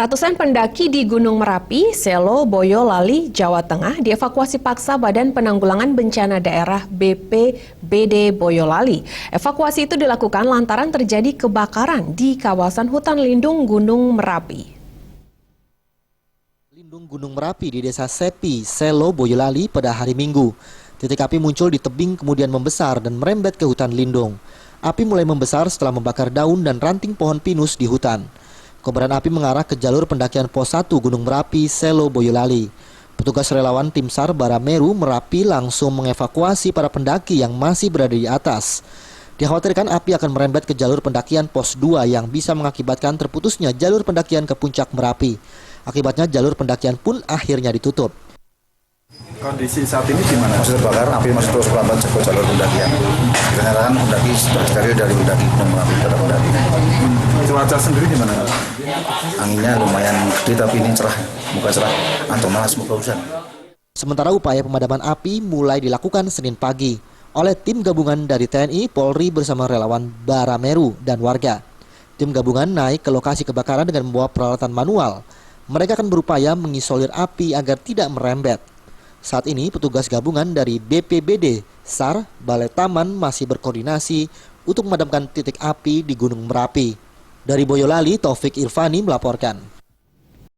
Ratusan pendaki di Gunung Merapi, Selo, Boyolali, Jawa Tengah dievakuasi paksa Badan Penanggulangan Bencana Daerah BPBD Boyolali. Evakuasi itu dilakukan lantaran terjadi kebakaran di kawasan hutan lindung Gunung Merapi. Lindung Gunung Merapi di Desa Sepi, Selo, Boyolali pada hari Minggu. Titik api muncul di tebing kemudian membesar dan merembet ke hutan lindung. Api mulai membesar setelah membakar daun dan ranting pohon pinus di hutan. Kobaran api mengarah ke jalur pendakian Pos 1 Gunung Merapi, Selo, Boyolali. Petugas relawan Tim SAR Barameru Merapi langsung mengevakuasi para pendaki yang masih berada di atas. Dikhawatirkan api akan merembet ke jalur pendakian Pos 2 yang bisa mengakibatkan terputusnya jalur pendakian ke puncak Merapi. Akibatnya jalur pendakian pun akhirnya ditutup. Kondisi saat ini gimana? Masih terbakar, api masih terus merambat ke jalur pendakian. Kendaraan pendaki berkarya dari pendaki Gunung Merapi pada pendaki. Cuaca sendiri gimana? Anginnya lumayan gede tapi ini cerah, muka cerah. Atau malah semoga hujan. Sementara upaya pemadaman api mulai dilakukan Senin pagi oleh tim gabungan dari TNI, Polri bersama relawan Barameru dan warga. Tim gabungan naik ke lokasi kebakaran dengan membawa peralatan manual. Mereka akan berupaya mengisolir api agar tidak merembet. Saat ini petugas gabungan dari BPBD, SAR, Balai Taman masih berkoordinasi untuk memadamkan titik api di Gunung Merapi. Dari Boyolali, Taufik Irvani melaporkan.